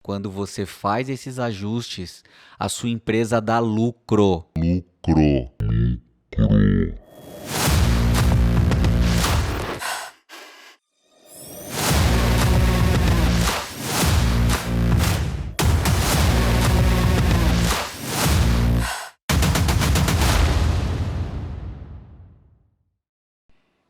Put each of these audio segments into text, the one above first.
Quando você faz esses ajustes, a sua empresa dá lucro.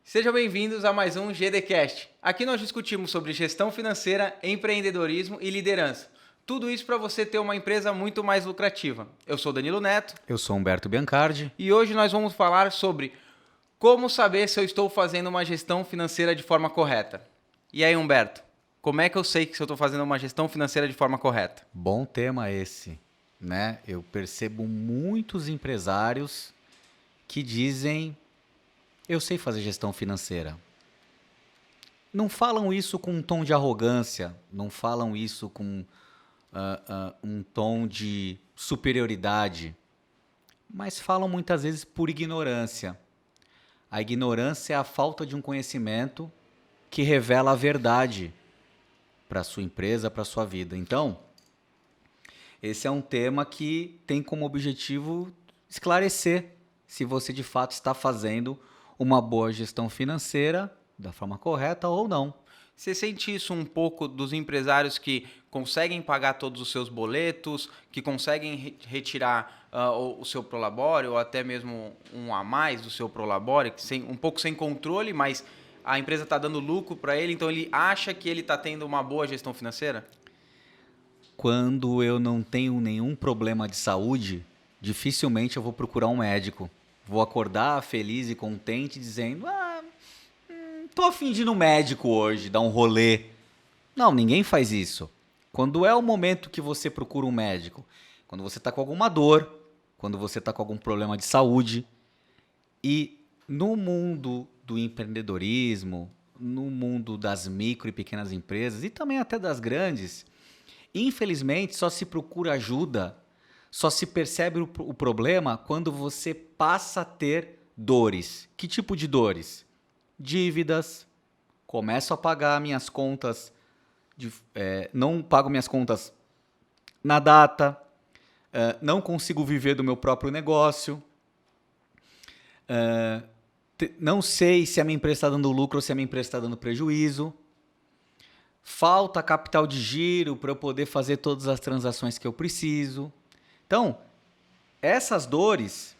Sejam bem-vindos a mais um GDcast. Aqui nós discutimos sobre gestão financeira, empreendedorismo e liderança. Tudo isso para você ter uma empresa muito mais lucrativa. Eu sou Danilo Neto. Eu sou Humberto Biancardi. E hoje nós vamos falar sobre como saber se eu estou fazendo uma gestão financeira de forma correta. E aí, Humberto, como é que eu sei que eu estou fazendo uma gestão financeira de forma correta? Bom tema esse, né? Eu percebo muitos empresários que dizem: eu sei fazer gestão financeira. Não falam isso com um tom de arrogância, não falam isso com um tom de superioridade, mas falam muitas vezes por ignorância. A ignorância é a falta de um conhecimento que revela a verdade para a sua empresa, para a sua vida. Então, esse é um tema que tem como objetivo esclarecer se você de fato está fazendo uma boa gestão financeira da forma correta ou não. Você sente isso um pouco dos empresários que conseguem pagar todos os seus boletos, que conseguem retirar o seu Prolabore ou até mesmo um a mais do seu Prolabore, um pouco sem controle, mas a empresa está dando lucro para ele, então ele acha que ele está tendo uma boa gestão financeira? Quando eu não tenho nenhum problema de saúde, dificilmente eu vou procurar um médico. Vou acordar feliz e contente dizendo: tô a fim de ir no médico hoje, dar um rolê. Não, ninguém faz isso. Quando é o momento que você procura um médico? Quando você está com alguma dor, quando você está com algum problema de saúde. E no mundo do empreendedorismo, no mundo das micro e pequenas empresas e também até das grandes, infelizmente só se procura ajuda, só se percebe o problema quando você passa a ter dores. Que tipo de dores? Dívidas, começo a pagar minhas contas, não pago minhas contas na data, não consigo viver do meu próprio negócio, não sei se a minha empresa está dando lucro ou se a minha empresa está dando prejuízo, falta capital de giro para eu poder fazer todas as transações que eu preciso. Então, essas dores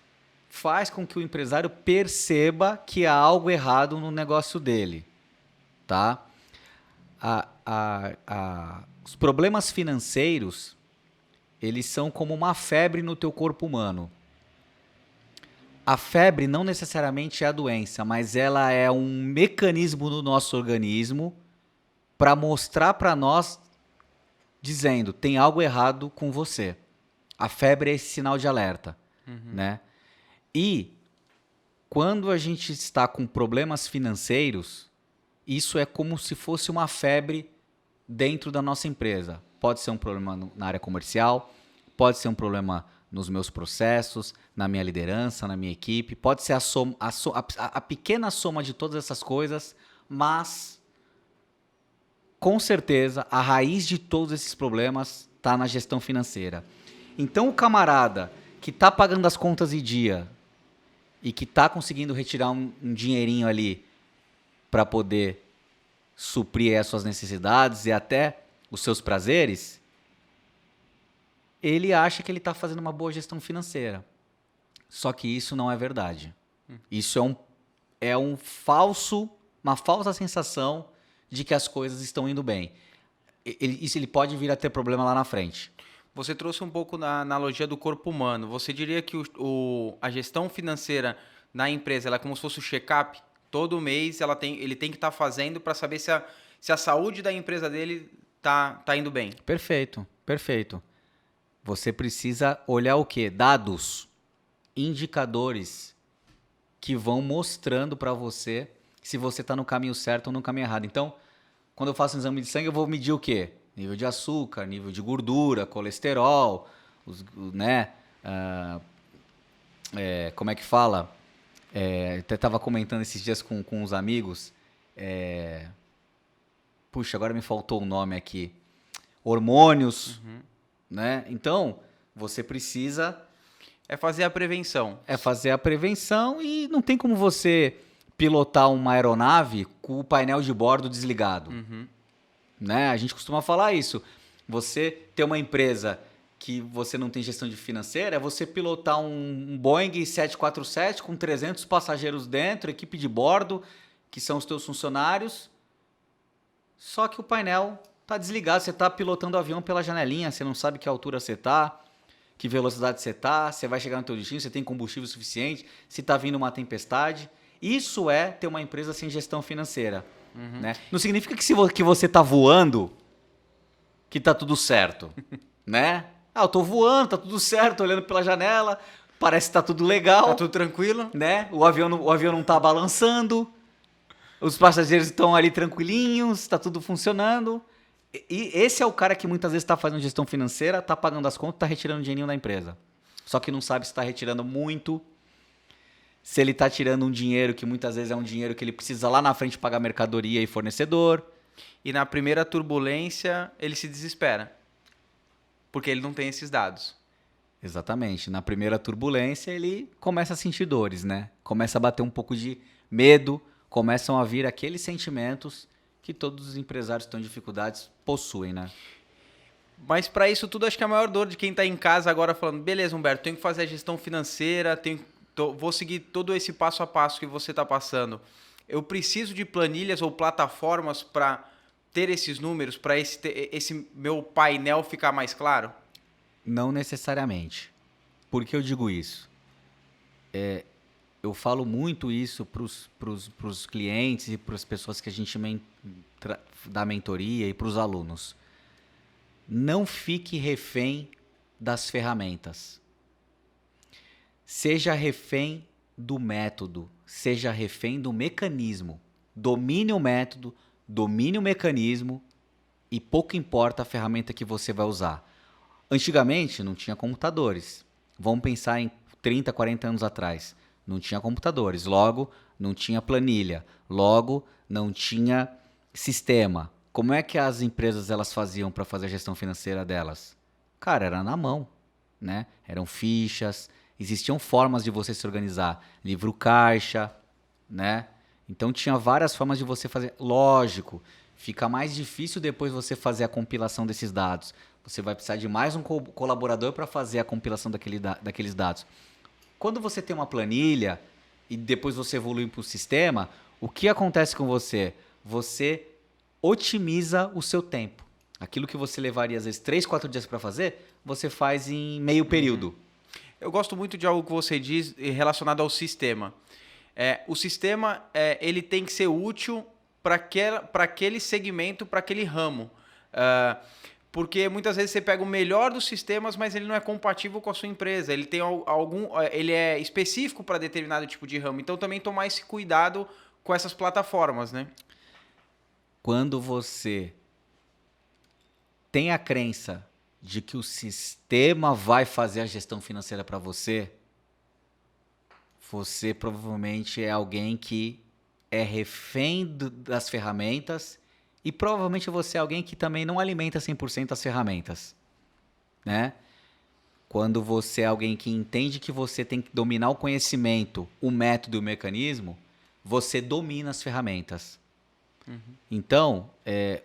faz com que o empresário perceba que há algo errado no negócio dele, tá? Os problemas financeiros, eles são como uma febre no teu corpo humano. A febre não necessariamente é a doença, mas ela é um mecanismo no nosso organismo para mostrar para nós, dizendo: tem algo errado com você. A febre é esse sinal de alerta, né? E quando a gente está com problemas financeiros, isso é como se fosse uma febre dentro da nossa empresa. Pode ser um problema na área comercial, pode ser um problema nos meus processos, na minha liderança, na minha equipe, pode ser a pequena soma de todas essas coisas, mas com certeza a raiz de todos esses problemas está na gestão financeira. Então o camarada que está pagando as contas em dia e que está conseguindo retirar um dinheirinho ali para poder suprir as suas necessidades e até os seus prazeres, ele acha que ele está fazendo uma boa gestão financeira. Só que isso não é verdade. Isso uma falsa sensação de que as coisas estão indo bem. Ele pode vir a ter problema lá na frente. Você trouxe um pouco na analogia do corpo humano. Você diria que a gestão financeira na empresa ela é como se fosse o check-up? Todo mês ele tem que estar fazendo para saber se a saúde da empresa dele tá indo bem. Perfeito, perfeito. Você precisa olhar o quê? Dados, indicadores que vão mostrando para você se você está no caminho certo ou no caminho errado. Então, quando eu faço um exame de sangue, eu vou medir o quê? Nível de açúcar, nível de gordura, colesterol, né? Como é que fala? Até estava comentando esses dias com uns amigos. Puxa, agora me faltou o nome aqui. hormônios, né? Então, você precisa... É fazer a prevenção. É fazer a prevenção e não tem como você pilotar uma aeronave com o painel de bordo desligado. Né? A gente costuma falar isso. Você ter uma empresa que você não tem gestão de financeira é você pilotar um Boeing 747 com 300 passageiros dentro, equipe de bordo, que são os teus funcionários, só que o painel está desligado, você está pilotando o avião pela janelinha, você não sabe que altura você está, que velocidade você está, você vai chegar no teu destino, você tem combustível suficiente, se está vindo uma tempestade. Isso é ter uma empresa sem gestão financeira. Né? Não significa que você está voando que está tudo certo. Né? Eu tô voando, tá tudo certo, olhando pela janela, parece que tá tudo legal. Tá tudo tranquilo. Né? O avião não tá balançando, os passageiros estão ali tranquilinhos, tá tudo funcionando. E esse é o cara que muitas vezes está fazendo gestão financeira, está pagando as contas, está retirando dinheirinho da empresa. Só que não sabe se está retirando muito, se ele está tirando um dinheiro que muitas vezes é um dinheiro que ele precisa lá na frente pagar mercadoria e fornecedor. E na primeira turbulência ele se desespera, porque ele não tem esses dados. Exatamente. Na primeira turbulência ele começa a sentir dores, né? Começa a bater um pouco de medo, começam a vir aqueles sentimentos que todos os empresários que estão em dificuldades possuem, né? Mas para isso tudo, acho que a maior dor de quem está em casa agora falando, beleza, Humberto, tenho que fazer a gestão financeira, vou seguir todo esse passo a passo que você está passando. Eu preciso de planilhas ou plataformas para ter esses números, para esse meu painel ficar mais claro? Não necessariamente. Por que eu digo isso? Eu falo muito isso para os clientes e para as pessoas que a gente dá mentoria e para os alunos. Não fique refém das ferramentas. Seja refém do método, seja refém do mecanismo. Domine o método, domine o mecanismo e pouco importa a ferramenta que você vai usar. Antigamente não tinha computadores. Vamos pensar em 30, 40 anos atrás. Não tinha computadores, logo não tinha planilha, logo não tinha sistema. Como é que as empresas elas faziam para fazer a gestão financeira delas? Cara, era na mão, né? Eram fichas, existiam formas de você se organizar, livro caixa, né? Então tinha várias formas de você fazer. Lógico, fica mais difícil depois você fazer a compilação desses dados. Você vai precisar de mais um colaborador para fazer a compilação daqueles dados. Quando você tem uma planilha e depois você evolui para o sistema, o que acontece com você? Você otimiza o seu tempo. Aquilo que você levaria às vezes 3, 4 dias para fazer, você faz em meio período. Eu gosto muito de algo que você diz relacionado ao sistema. O sistema ele tem que ser útil para aquele segmento, para aquele ramo. Porque muitas vezes você pega o melhor dos sistemas, mas ele não é compatível com a sua empresa. Ele tem ele é específico para determinado tipo de ramo. Então também tomar esse cuidado com essas plataformas, né? Quando você tem a crença de que o sistema vai fazer a gestão financeira para você, você provavelmente é alguém que é refém das ferramentas e provavelmente você é alguém que também não alimenta 100% as ferramentas, né? Quando você é alguém que entende que você tem que dominar o conhecimento, o método e o mecanismo, você domina as ferramentas. Então,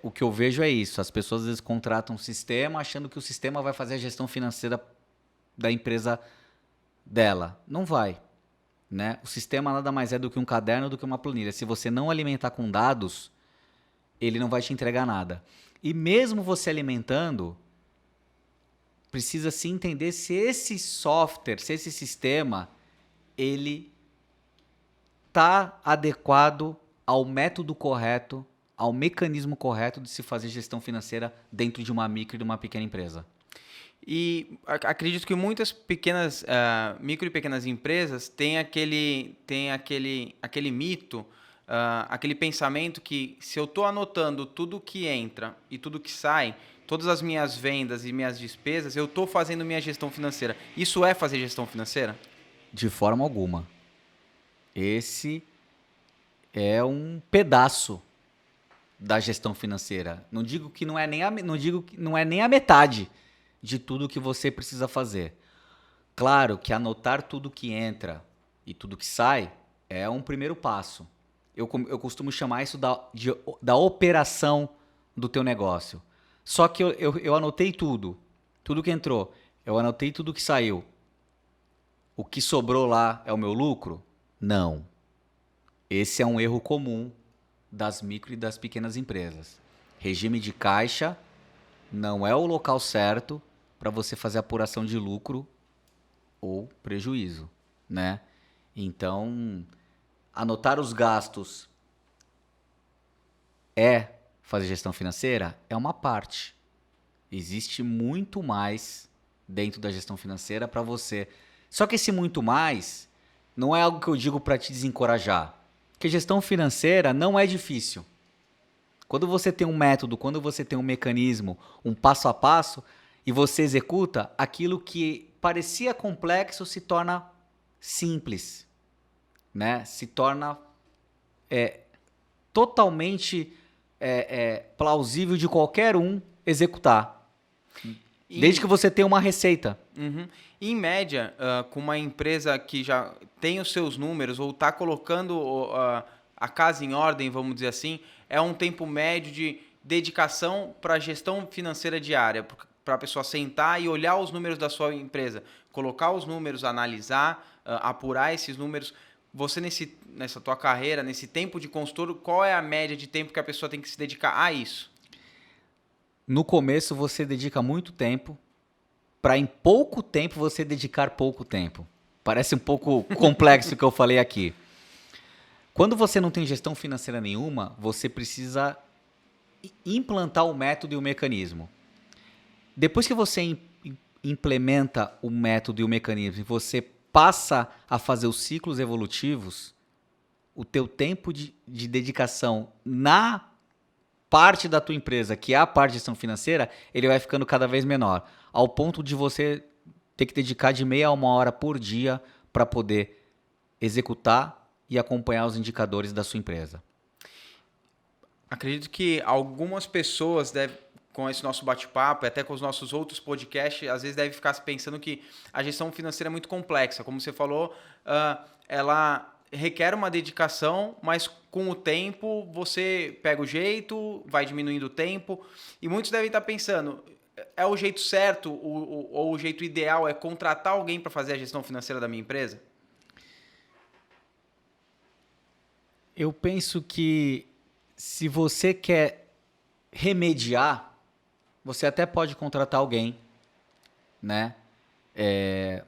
o que eu vejo é isso. As pessoas às vezes contratam um sistema achando que o sistema vai fazer a gestão financeira da empresa dela. Não vai, né? O sistema nada mais é do que um caderno, do que uma planilha. Se você não alimentar com dados, ele não vai te entregar nada. E mesmo você alimentando, precisa se entender se esse software, se esse sistema, ele está adequado ao método correto, ao mecanismo correto de se fazer gestão financeira dentro de uma micro e de uma pequena empresa. E acredito que muitas pequenas, micro e pequenas empresas têm aquele mito, aquele pensamento que se eu estou anotando tudo que entra e tudo que sai, todas as minhas vendas e minhas despesas, eu estou fazendo minha gestão financeira. Isso é fazer gestão financeira? De forma alguma. Esse é um pedaço da gestão financeira. Não digo que não é nem a metade de tudo que você precisa fazer. Claro que anotar tudo que entra e tudo que sai é um primeiro passo. Eu costumo chamar isso da operação do teu negócio. Só que eu anotei tudo que entrou, eu anotei tudo que saiu. O que sobrou lá é o meu lucro? Não. Esse é um erro comum das micro e das pequenas empresas. Regime de caixa não é o local certo para você fazer apuração de lucro ou prejuízo, né? Então, anotar os gastos é fazer gestão financeira? É uma parte. Existe muito mais dentro da gestão financeira para você. Só que esse muito mais não é algo que eu digo para te desencorajar. Porque gestão financeira não é difícil. Quando você tem um método, quando você tem um mecanismo, um passo a passo, e você executa, aquilo que parecia complexo se torna simples, né? Se torna totalmente plausível de qualquer um executar. Desde que você tenha uma receita. Uhum. Em média, com uma empresa que já tem os seus números ou está colocando a casa em ordem, vamos dizer assim, é um tempo médio de dedicação para a gestão financeira diária, para a pessoa sentar e olhar os números da sua empresa, colocar os números, analisar, apurar esses números. Você, nessa tua carreira, nesse tempo de consultor, qual é a média de tempo que a pessoa tem que se dedicar a isso? No começo você dedica muito tempo, para em pouco tempo você dedicar pouco tempo. Parece um pouco complexo o que eu falei aqui. Quando você não tem gestão financeira nenhuma, você precisa implantar o método e o mecanismo. Depois que você implementa o método e o mecanismo e você passa a fazer os ciclos evolutivos, o teu tempo de dedicação na parte da tua empresa, que é a parte de gestão financeira, ele vai ficando cada vez menor, ao ponto de você ter que dedicar de meia a uma hora por dia para poder executar e acompanhar os indicadores da sua empresa. Acredito que algumas pessoas com esse nosso bate-papo, até com os nossos outros podcasts, às vezes devem ficar pensando que a gestão financeira é muito complexa. Como você falou, ela requer uma dedicação, mas com o tempo você pega o jeito, vai diminuindo o tempo. E muitos devem estar pensando, é o jeito certo ou o jeito ideal é contratar alguém para fazer a gestão financeira da minha empresa? Eu penso que se você quer remediar, você até pode contratar alguém, né?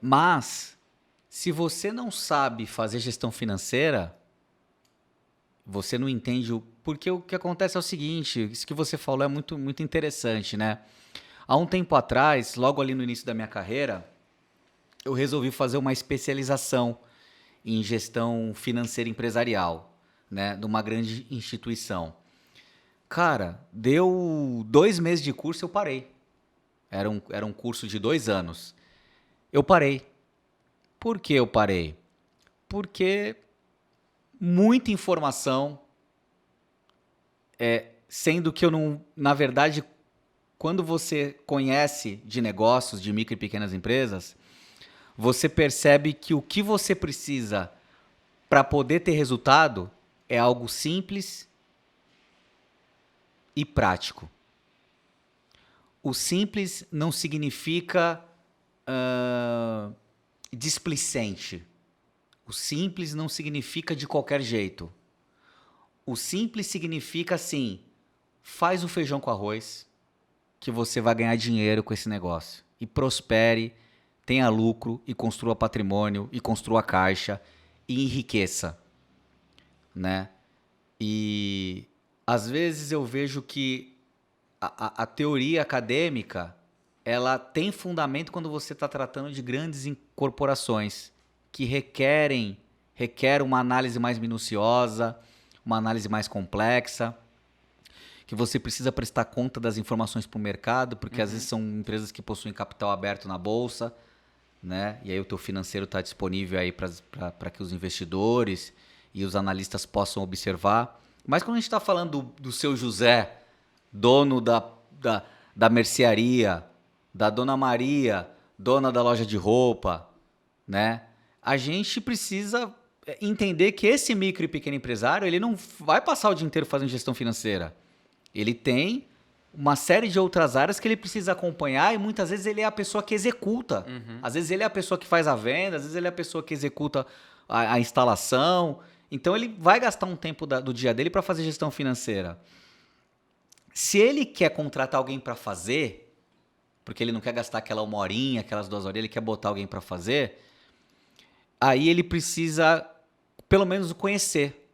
Mas se você não sabe fazer gestão financeira, você não entende porque o que acontece é o seguinte, isso que você falou é muito, muito interessante, né? Há um tempo atrás, logo ali no início da minha carreira, eu resolvi fazer uma especialização em gestão financeira empresarial, né, de uma grande instituição. Cara, deu 2 meses de curso, eu parei. Era um curso de 2 anos. Eu parei. Por que eu parei? Porque muita informação, sendo que eu não... Na verdade, quando você conhece de negócios, de micro e pequenas empresas, você percebe que o que você precisa para poder ter resultado é algo simples e prático. O simples não significa displicente. O simples não significa de qualquer jeito. O simples significa assim, faz o feijão com arroz, que você vai ganhar dinheiro com esse negócio. E prospere, tenha lucro, e construa patrimônio, e construa caixa, e enriqueça, né? E às vezes eu vejo que a teoria acadêmica, ela tem fundamento quando você está tratando de grandes corporações que requer uma análise mais minuciosa, uma análise mais complexa, que você precisa prestar conta das informações para o mercado, porque às vezes são empresas que possuem capital aberto na bolsa, né? E aí o teu financeiro está disponível aí para que os investidores e os analistas possam observar. Mas quando a gente está falando do seu José, dono da mercearia, da dona Maria, dona da loja de roupa, né? A gente precisa entender que esse micro e pequeno empresário, ele não vai passar o dia inteiro fazendo gestão financeira. Ele tem uma série de outras áreas que ele precisa acompanhar e muitas vezes ele é a pessoa que executa. Às vezes ele é a pessoa que faz a venda, às vezes ele é a pessoa que executa a instalação. Então ele vai gastar um tempo do dia dele para fazer gestão financeira. Se ele quer contratar alguém para fazer, porque ele não quer gastar aquela 1 horinha, aquelas 2 horinhas, ele quer botar alguém para fazer, aí ele precisa pelo menos conhecer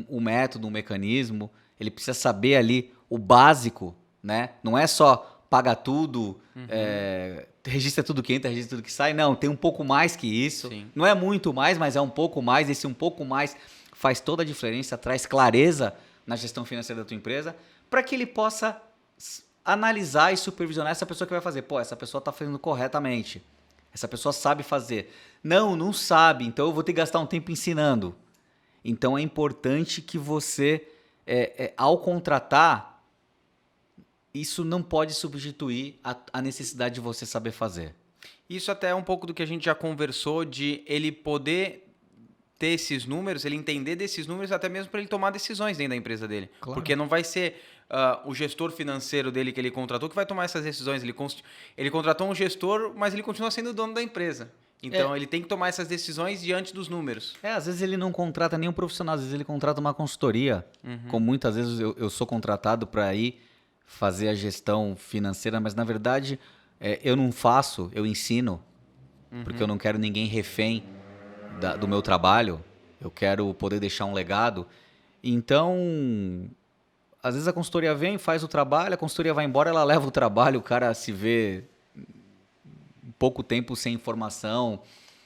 o método, o mecanismo, ele precisa saber ali o básico, né? Não é só paga tudo, registra tudo que entra, registra tudo que sai. Não, tem um pouco mais que isso. Sim. Não é muito mais, mas é um pouco mais. Esse um pouco mais faz toda a diferença, traz clareza na gestão financeira da tua empresa, para que ele possa analisar e supervisionar essa pessoa que vai fazer. Pô, essa pessoa está fazendo corretamente. Essa pessoa sabe fazer. Não sabe, então eu vou ter que gastar um tempo ensinando. Então é importante que você, ao contratar, isso não pode substituir a necessidade de você saber fazer. Isso até é um pouco do que a gente já conversou, de ele poder ter esses números, ele entender desses números, até mesmo para ele tomar decisões dentro da empresa dele. Claro. Porque não vai ser o gestor financeiro dele que ele contratou que vai tomar essas decisões. Ele contratou um gestor, mas ele continua sendo o dono da empresa. Então, ele tem que tomar essas decisões diante dos números. Às vezes ele não contrata nenhum profissional, às vezes ele contrata uma consultoria. Como muitas vezes eu sou contratado para ir fazer a gestão financeira, mas na verdade eu não faço, eu ensino, porque eu não quero ninguém refém do meu trabalho, eu quero poder deixar um legado. Então, às vezes a consultoria vem, faz o trabalho, a consultoria vai embora, ela leva o trabalho, o cara se vê pouco tempo sem informação,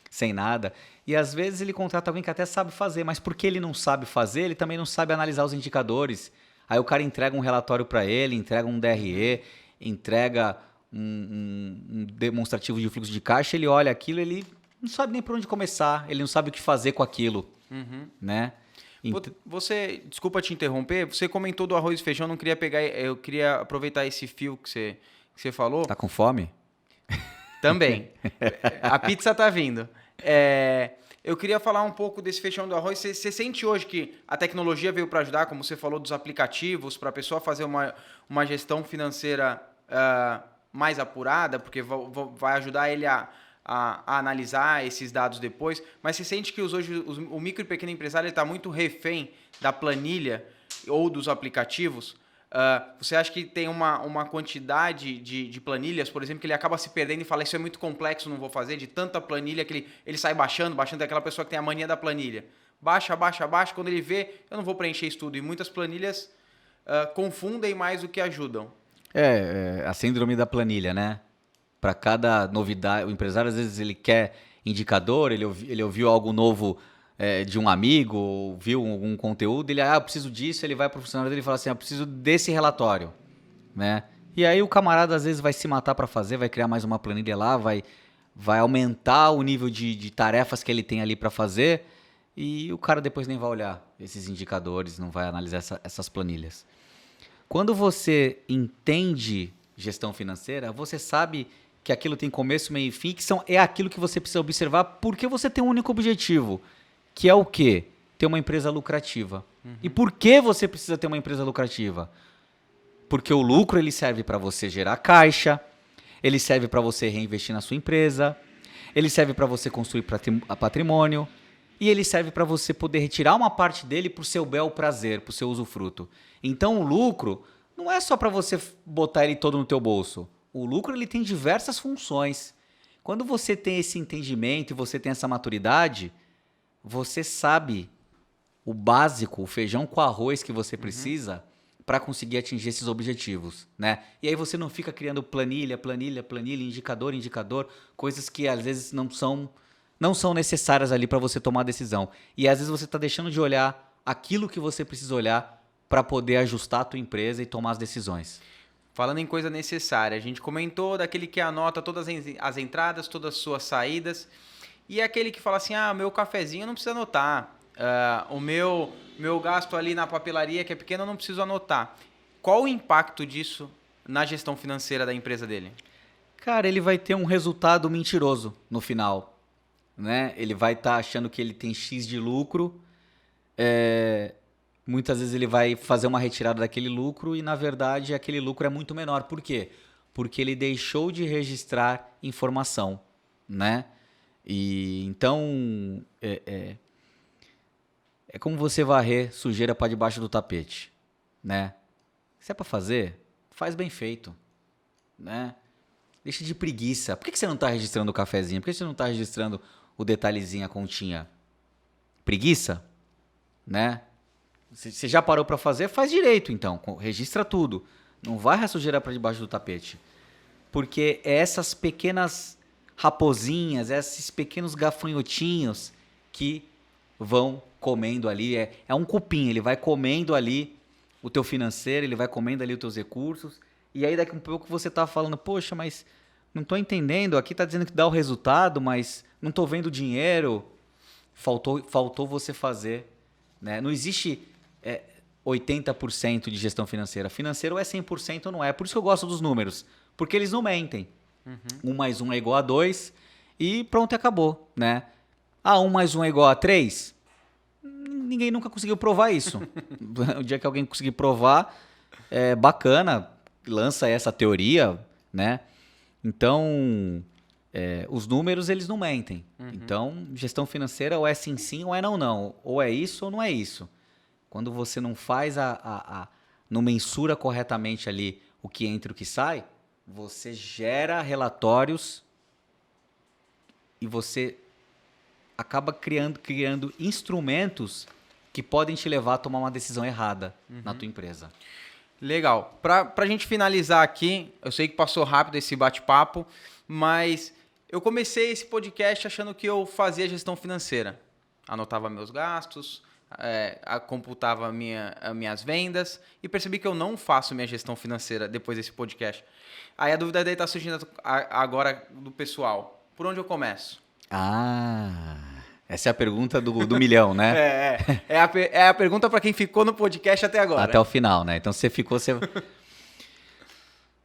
sem nada. E às vezes ele contrata alguém que até sabe fazer, mas porque ele não sabe fazer, ele também não sabe analisar os indicadores. Aí o cara entrega um relatório para ele, entrega um DRE, entrega um demonstrativo de fluxo de caixa, ele olha aquilo, ele não sabe nem por onde começar, ele não sabe o que fazer com aquilo, né? Você, desculpa te interromper, você comentou do arroz e feijão, não queria pegar, eu queria aproveitar esse fio que você falou. Tá com fome? Também. A pizza tá vindo. Eu queria falar um pouco desse feijão do arroz. Você sente hoje que a tecnologia veio para ajudar, como você falou, dos aplicativos, para a pessoa fazer uma gestão financeira mais apurada, porque vai ajudar ele a analisar esses dados depois. Mas você sente que hoje o micro e pequeno empresário está muito refém da planilha ou dos aplicativos? Você acha que tem uma quantidade de planilhas, por exemplo, que ele acaba se perdendo e fala, isso é muito complexo, não vou fazer, de tanta planilha que ele sai baixando, é aquela pessoa que tem a mania da planilha. Baixa, quando ele vê, eu não vou preencher isso tudo. E muitas planilhas confundem mais do que ajudam. A síndrome da planilha, né? Para cada novidade, o empresário às vezes ele quer indicador, ele ouviu algo novo de um amigo, viu algum conteúdo, ele, eu preciso disso, ele vai para o funcionário dele e fala assim, eu preciso desse relatório, né? E aí o camarada às vezes vai se matar para fazer, vai criar mais uma planilha lá, vai aumentar o nível de tarefas que ele tem ali para fazer e o cara depois nem vai olhar esses indicadores, não vai analisar essas planilhas. Quando você entende gestão financeira, você sabe que aquilo tem começo, meio e fim, que é aquilo que você precisa observar porque você tem um único objetivo, que é o quê? Ter uma empresa lucrativa. E por que você precisa ter uma empresa lucrativa? Porque o lucro ele serve para você gerar caixa, ele serve para você reinvestir na sua empresa, ele serve para você construir patrimônio e ele serve para você poder retirar uma parte dele para o seu bel prazer, para o seu usufruto. Então o lucro não é só para você botar ele todo no teu bolso. O lucro ele tem diversas funções. Quando você tem esse entendimento e você tem essa maturidade, você sabe o básico, o feijão com arroz que você precisa para conseguir atingir esses objetivos, né? E aí você não fica criando planilha, indicador, coisas que às vezes não são necessárias ali para você tomar a decisão. E às vezes você está deixando de olhar aquilo que você precisa olhar para poder ajustar a tua empresa e tomar as decisões. Falando em coisa necessária, a gente comentou daquele que anota todas as entradas, todas as suas saídas. E é aquele que fala assim, meu cafezinho não precisa anotar. O meu gasto ali na papelaria, que é pequeno, eu não preciso anotar. Qual o impacto disso na gestão financeira da empresa dele? Cara, ele vai ter um resultado mentiroso no final, né? Ele vai estar achando que ele tem X de lucro, muitas vezes ele vai fazer uma retirada daquele lucro e, na verdade, aquele lucro é muito menor. Por quê? Porque ele deixou de registrar informação, né? E então é como você varrer sujeira para debaixo do tapete, né? Se é para fazer, faz bem feito, né? Deixa de preguiça. Por que você não está registrando o cafezinho? Por que você não está registrando o detalhezinho, a continha? Preguiça, né? Você já parou para fazer? Faz direito, então. Registra tudo. Não varre a sujeira para debaixo do tapete. Porque é essas pequenas raposinhas, esses pequenos gafanhotinhos que vão comendo ali. É um cupim, ele vai comendo ali o teu financeiro, ele vai comendo ali os teus recursos. E aí daqui a um pouco você tá falando, poxa, mas não tô entendendo, aqui tá dizendo que dá o resultado, mas não tô vendo dinheiro. Faltou você fazer, né? Não existe 80% de gestão financeira. Financeiro é 100% ou não é. Por isso que eu gosto dos números, porque eles não mentem. 1 mais 1 é igual a 2 e pronto, acabou, né? 1 mais 1 é igual a 3? Ninguém nunca conseguiu provar isso. O dia que alguém conseguir provar, é bacana, lança essa teoria, né? Então, os números, eles não mentem. Então, gestão financeira ou é sim, sim, ou é não, não. Ou é isso ou não é isso. Quando você não faz não mensura corretamente ali o que entra e o que sai, você gera relatórios e você acaba criando instrumentos que podem te levar a tomar uma decisão errada na tua empresa. Legal. Pra gente finalizar aqui, eu sei que passou rápido esse bate-papo, mas eu comecei esse podcast achando que eu fazia gestão financeira. Anotava meus gastos, computava minhas vendas e percebi que eu não faço minha gestão financeira depois desse podcast. Aí a dúvida daí está surgindo agora do pessoal. Por onde eu começo? Essa é a pergunta do milhão, né? É a pergunta para quem ficou no podcast até agora. Até o final, né? Então, se você ficou...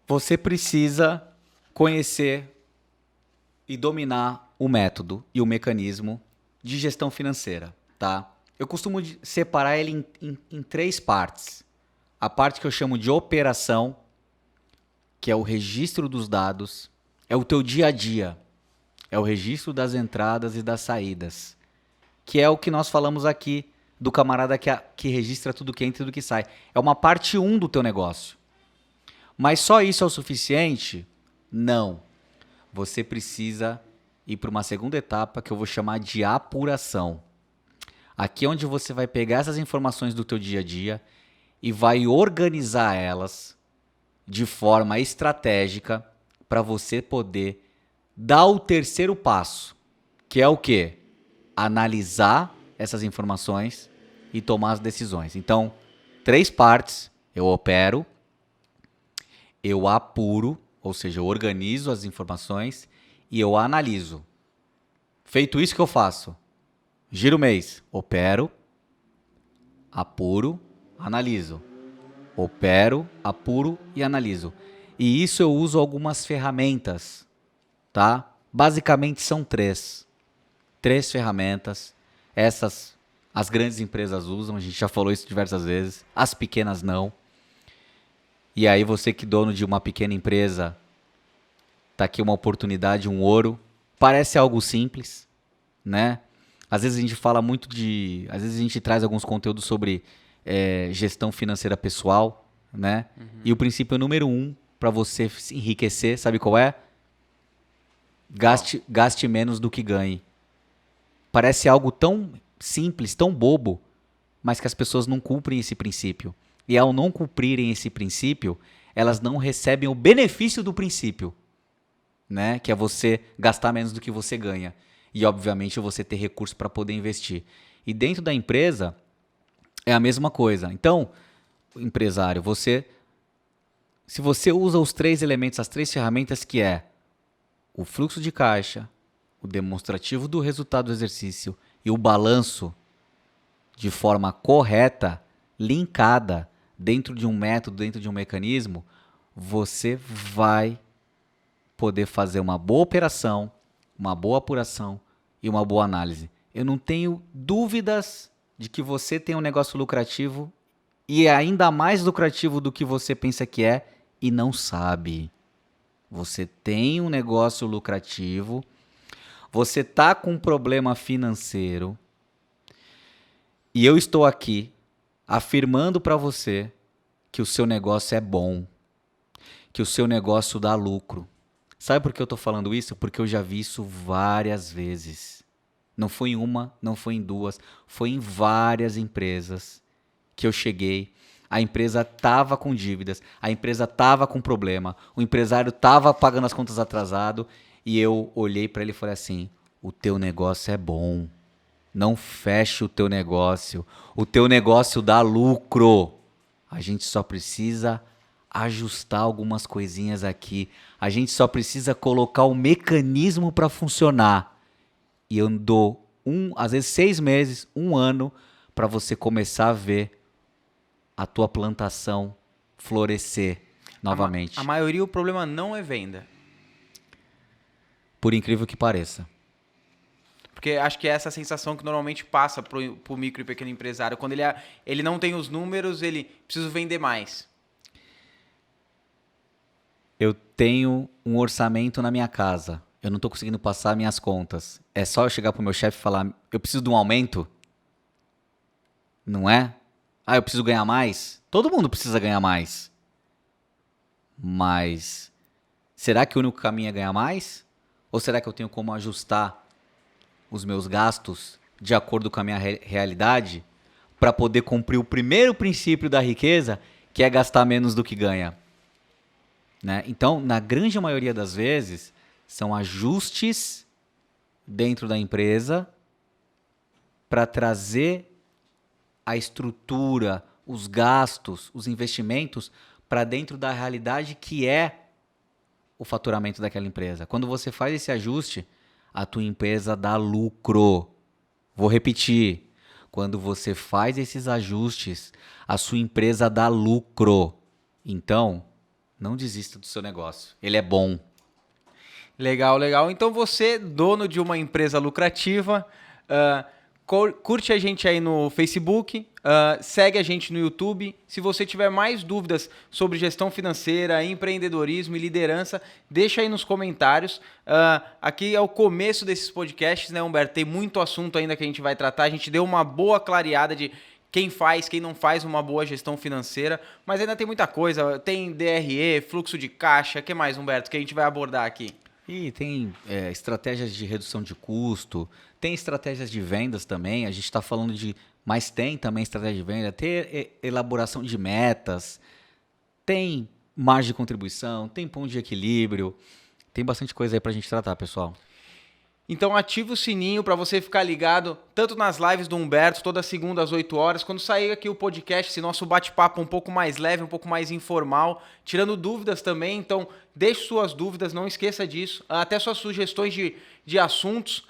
Você precisa conhecer e dominar o método e o mecanismo de gestão financeira, tá? Eu costumo separar ele em 3 partes. A parte que eu chamo de operação, que é o registro dos dados, é o teu dia a dia. É o registro das entradas e das saídas. Que é o que nós falamos aqui do camarada que registra tudo que entra e tudo que sai. É uma parte 1 do teu negócio. Mas só isso é o suficiente? Não. Você precisa ir para uma segunda etapa que eu vou chamar de apuração. Aqui é onde você vai pegar essas informações do teu dia a dia e vai organizar elas de forma estratégica para você poder dar o terceiro passo, que é o quê? Analisar essas informações e tomar as decisões. Então, 3 partes. Eu opero, eu apuro, ou seja, eu organizo as informações e eu analiso. Feito isso, que eu faço? Giro o mês. Opero, apuro, analiso. Opero, apuro e analiso. E isso eu uso algumas ferramentas, tá? Basicamente são 3. 3 ferramentas. Essas as grandes empresas usam, a gente já falou isso diversas vezes. As pequenas não. E aí você que é dono de uma pequena empresa, tá aqui uma oportunidade, um ouro. Parece algo simples, né? Às vezes a gente fala muito às vezes a gente traz alguns conteúdos sobre gestão financeira pessoal, né? E o princípio número 1 para você se enriquecer, sabe qual é? Gaste menos do que ganhe. Parece algo tão simples, tão bobo, mas que as pessoas não cumprem esse princípio. E ao não cumprirem esse princípio, elas não recebem o benefício do princípio, né? Que é você gastar menos do que você ganha. E, obviamente, você ter recurso para poder investir. E dentro da empresa, é a mesma coisa. Então, empresário, se você usa os 3 elementos, as 3 ferramentas, que é o fluxo de caixa, o demonstrativo do resultado do exercício e o balanço, de forma correta, linkada, dentro de um método, dentro de um mecanismo, você vai poder fazer uma boa operação, uma boa apuração e uma boa análise. Eu não tenho dúvidas de que você tem um negócio lucrativo e é ainda mais lucrativo do que você pensa que é e não sabe. Você tem um negócio lucrativo, você tá com um problema financeiro e eu estou aqui afirmando para você que o seu negócio é bom, que o seu negócio dá lucro. Sabe por que eu estou falando isso? Porque eu já vi isso várias vezes. Não foi em uma, não foi em duas, foi em várias empresas que eu cheguei. A empresa estava com dívidas, a empresa estava com problema, o empresário estava pagando as contas atrasado e eu olhei para ele e falei assim: o teu negócio é bom, não feche o teu negócio dá lucro. A gente só precisa ajustar algumas coisinhas aqui, a gente só precisa colocar o mecanismo para funcionar. E eu dou às vezes 6 meses, 1 ano para você começar a ver a tua plantação florescer novamente. A maioria, o problema não é venda. Por incrível que pareça. Porque acho que é essa sensação que normalmente passa pro micro e pequeno empresário. Quando ele não tem os números, ele precisa vender mais. Eu tenho um orçamento na minha casa. Eu não estou conseguindo passar minhas contas. É só eu chegar pro meu chefe e falar: eu preciso de um aumento? Não é? Ah, eu preciso ganhar mais? Todo mundo precisa ganhar mais. Mas será que o único caminho é ganhar mais? Ou será que eu tenho como ajustar os meus gastos de acordo com a minha realidade para poder cumprir o primeiro princípio da riqueza, que é gastar menos do que ganha? Né? Então, na grande maioria das vezes, são ajustes dentro da empresa para trazer a estrutura, os gastos, os investimentos para dentro da realidade que é o faturamento daquela empresa. Quando você faz esse ajuste, a tua empresa dá lucro. Vou repetir. Quando você faz esses ajustes, a sua empresa dá lucro. Então, não desista do seu negócio. Ele é bom. Legal, legal. Então você, dono de uma empresa lucrativa, curte a gente aí no Facebook, segue a gente no YouTube. Se você tiver mais dúvidas sobre gestão financeira, empreendedorismo e liderança, deixa aí nos comentários. Aqui é o começo desses podcasts, né, Humberto? Tem muito assunto ainda que a gente vai tratar. A gente deu uma boa clareada de quem faz, quem não faz uma boa gestão financeira, mas ainda tem muita coisa. Tem DRE, fluxo de caixa, o que mais, Humberto, que a gente vai abordar aqui? E tem estratégias de redução de custo, tem estratégias de vendas também, a gente está falando mas tem também estratégia de venda, tem elaboração de metas, tem margem de contribuição, tem ponto de equilíbrio, tem bastante coisa aí para a gente tratar, pessoal. Então ativa o sininho para você ficar ligado, tanto nas lives do Humberto, toda segunda às 8 horas, quando sair aqui o podcast, esse nosso bate-papo um pouco mais leve, um pouco mais informal, tirando dúvidas também, então deixe suas dúvidas, não esqueça disso, até suas sugestões de assuntos,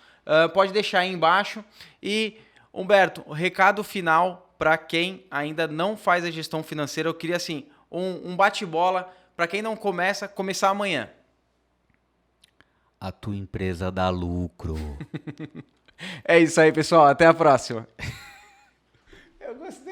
pode deixar aí embaixo. E, Humberto, o recado final para quem ainda não faz a gestão financeira, eu queria assim, um bate-bola para quem não começar amanhã. A tua empresa dá lucro. É isso aí, pessoal. Até a próxima. Eu gostei.